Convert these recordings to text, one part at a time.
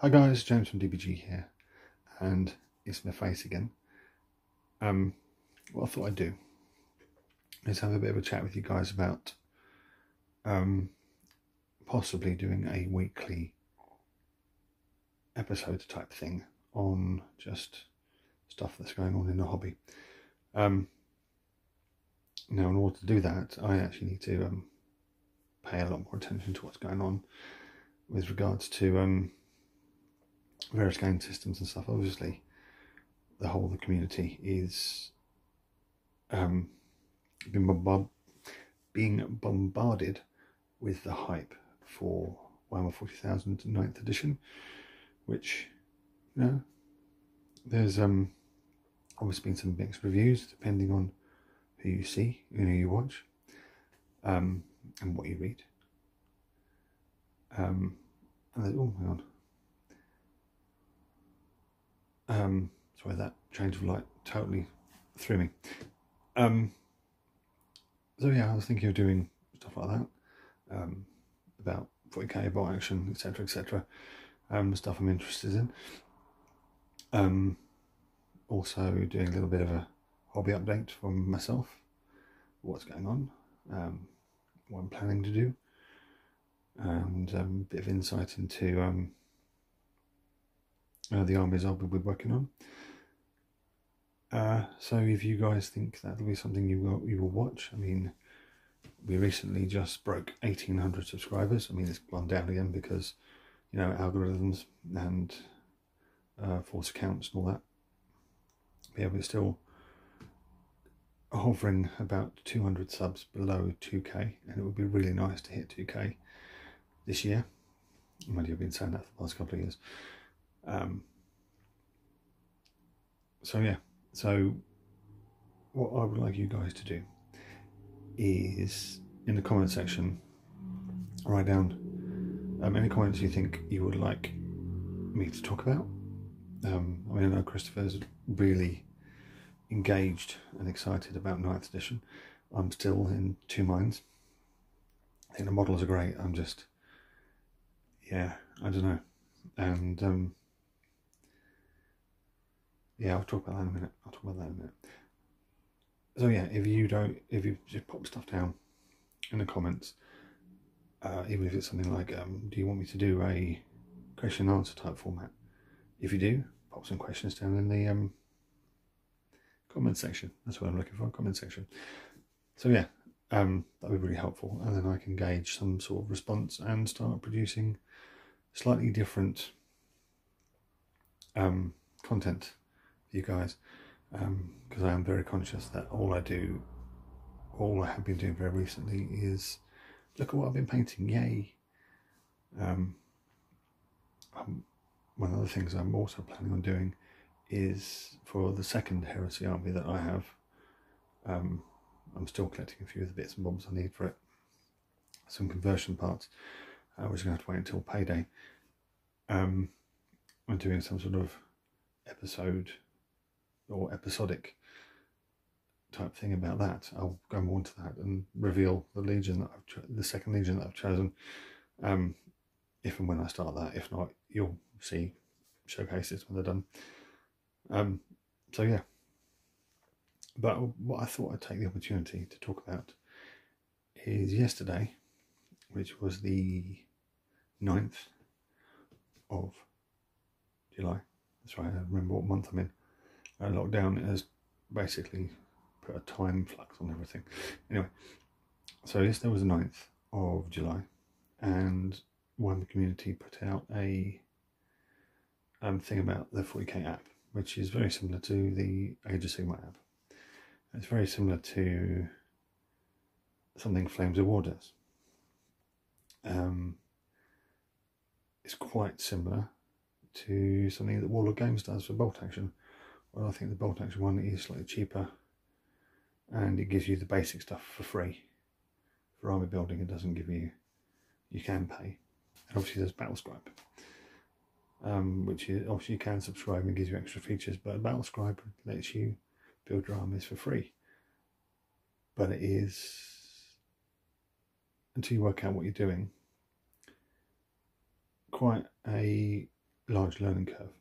Hi guys, James from DBG here, and it's my face again. What I thought I'd do is have a bit of a chat with you guys about possibly doing a weekly episode type thing on just stuff that's going on in the hobby. Now, in order to do that, I actually need to pay a lot more attention to what's going on with regards to various game systems and stuff. Obviously, the whole of the community is being bombarded with the hype for Warhammer 40,000 9th edition, which, you know, there's obviously been some mixed reviews depending on who you see, who you watch, and what you read. And there's, oh, hang on. Sorry, that change of light totally threw me. So yeah, I was thinking of doing stuff like that, about 40k bot action, etc., etc. Stuff I'm interested in. Also doing a little bit of a hobby update from myself, what's going on, what I'm planning to do, and a bit of insight into the armies I'll be working on. So if you guys think that'll be something you will watch, I mean, we recently just broke 1,800 subscribers. I mean, it's gone down again because, you know, algorithms and false accounts and all that. But yeah, we're still hovering about 200 subs below 2k, and it would be really nice to hit 2k this year. Mind you, I've been saying that for the past couple of years. So yeah, so what I would like you guys to do is, in the comment section, write down any comments you think you would like me to talk about. I mean, I know Christopher's really engaged and excited about 9th edition. I'm still in two minds. I think the models are great. I'm just, yeah, I don't know. And yeah, I'll talk about that in a minute. So yeah, if you just pop stuff down in the comments, even if it's something like, do you want me to do a question and answer type format? If you do, pop some questions down in the comment section. That's what I'm looking for, comment section. So yeah, that would be really helpful, and then I can gauge some sort of response and start producing slightly different content for you guys, because I am very conscious that all I have been doing very recently is look at what I've been painting, yay. One of the things I'm also planning on doing is for the second Heresy army that I have. I'm still collecting a few of the bits and bobs I need for it, some conversion parts, which I'm going to have to wait until payday. I'm doing some sort of episode or episodic type thing about that. I'll go more into that and reveal the legion that the second legion that I've chosen, if and when I start that. If not, you'll see showcases when they're done. So yeah, but what I thought I'd take the opportunity to talk about is yesterday, which was the 9th of July. That's right, I remember what month I'm in. Lockdown has basically put a time flux on everything. Anyway, so yesterday was the 9th of July, and one community put out a thing about the 40k app, which is very similar to the Age of Sigmar app. It's very similar to something Flames of War does. It's quite similar to something that Warlord Games does for bolt action. Well, I think the bolt action one is slightly cheaper, and it gives you the basic stuff for free. For army building, it doesn't give you, you can pay. And obviously there's Battlescribe, which is, obviously you can subscribe and gives you extra features, but Battlescribe lets you build your armies for free. But it is, until you work out what you're doing, quite a large learning curve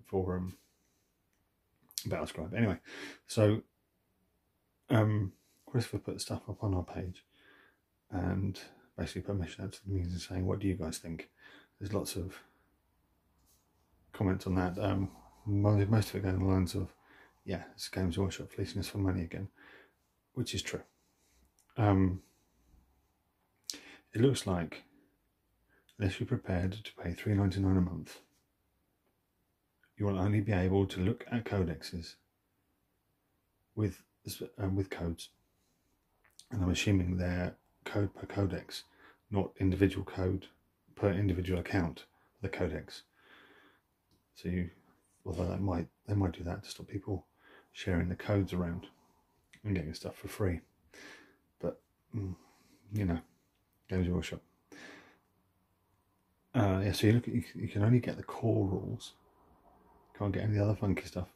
for Battlescribe. Anyway, so Christopher put stuff up on our page and basically put a message out to the community saying, what do you guys think? There's lots of comments on that. Most of it going on the lines of, yeah, it's Games Workshop fleecing us for money again, which is true. It looks like, unless you're prepared to pay $3.99 a month, you will only be able to look at codexes with codes, and I'm assuming they're code per codex, not individual code per individual account of the codex. So although they might do that to stop people sharing the codes around and getting stuff for free, but you know, Games Workshop. Yeah, so you can only get the core rules, can't get any other funky stuff,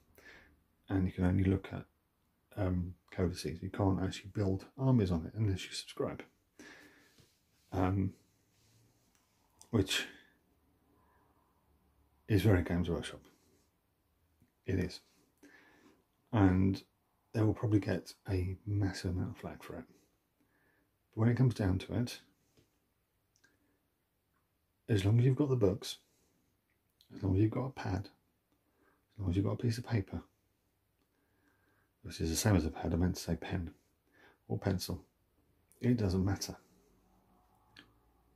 and you can only look at codices. You can't actually build armies on it unless you subscribe, which is very Games Workshop. It is, and they will probably get a massive amount of flack for it. But when it comes down to it, as long as you've got the books, as long as you've got a pad, as long as you've got a piece of paper, which is the same as a pad, I meant to say pen or pencil, it doesn't matter.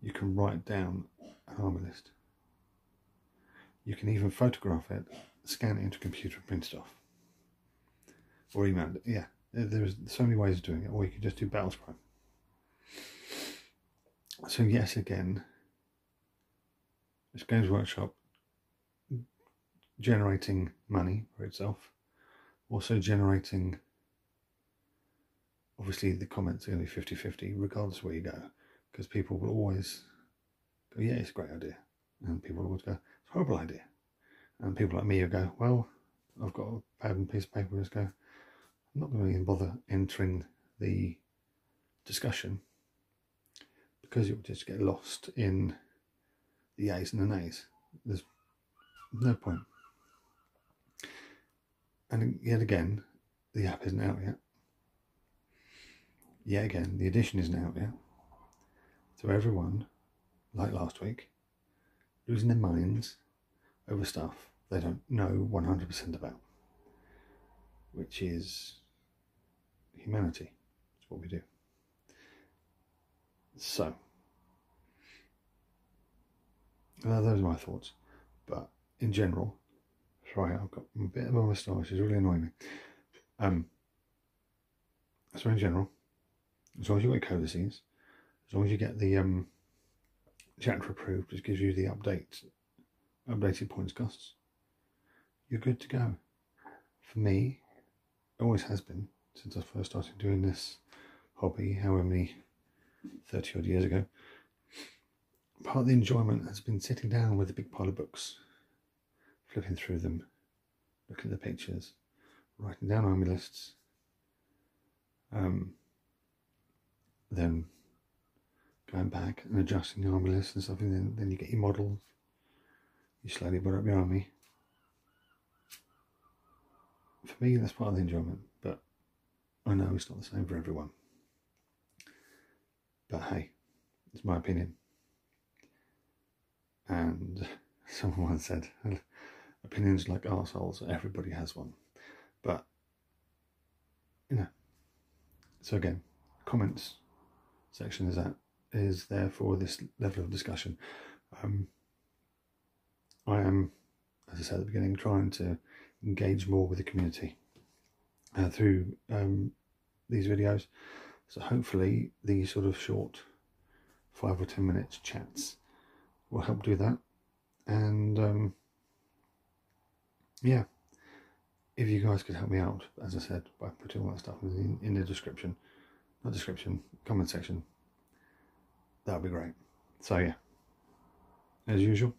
You can write down an army list. You can even photograph it, scan it into a computer and print it off. Or email it. Yeah, there's so many ways of doing it, or you can just do Battlescribe. So yes, again, it's Games Workshop generating money for itself, also generating, obviously the comments are going to be 50-50 regardless of where you go, because people will always go, yeah, it's a great idea, and people will always go, it's a horrible idea, and people like me will go, well, I've got a pad and piece of paper, and just go, I'm not going to even bother entering the discussion, because it will just get lost in the yeas and the nays. There's no point. And yet again, the app isn't out yet. Yet again, the edition isn't out yet. So everyone, like last week, losing their minds over stuff they don't know 100% about, which is humanity. It's what we do. So, those are my thoughts. But in general, sorry, I've got a bit of a moustache, it's really annoying me. So in general, as long as you get codices, as long as you get the chapter approved, which gives you the updated points costs, you're good to go. For me, it always has been, since I first started doing this hobby, however many 30 odd years ago. Part of the enjoyment has been sitting down with a big pile of books, flipping through them, looking at the pictures, writing down army lists, then going back and adjusting the army lists and stuff, and then you get your models, you slowly build up your army. For me, that's part of the enjoyment, but I know it's not the same for everyone. But hey, it's my opinion. And someone once said, opinions like arseholes, everybody has one. But, you know, so again, comments section is there for this level of discussion. I am, as I said at the beginning, trying to engage more with the community through these videos. So hopefully these sort of short 5 or 10 minutes chats will help do that. And yeah, if you guys could help me out, as I said, by putting all that stuff in the description, not description, comment section, that would be great. So yeah, as usual,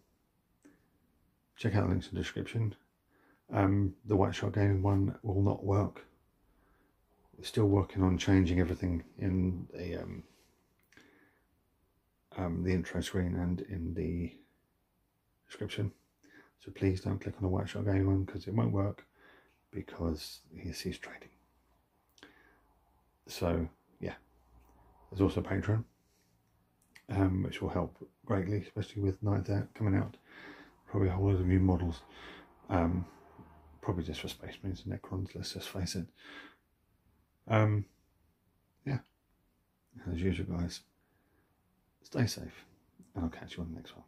check out the links in the description. The White Shot Gaming one will not work. We're still working on changing everything in the intro screen and in the description. So please don't click on the white shot game one, because it won't work, because he ceased trading. So yeah, there's also Patreon, which will help greatly, especially with Night Out coming out. Probably a whole lot of new models, probably just for Space Marines and Necrons, let's just face it. Yeah, as usual guys, stay safe, and I'll catch you on the next one.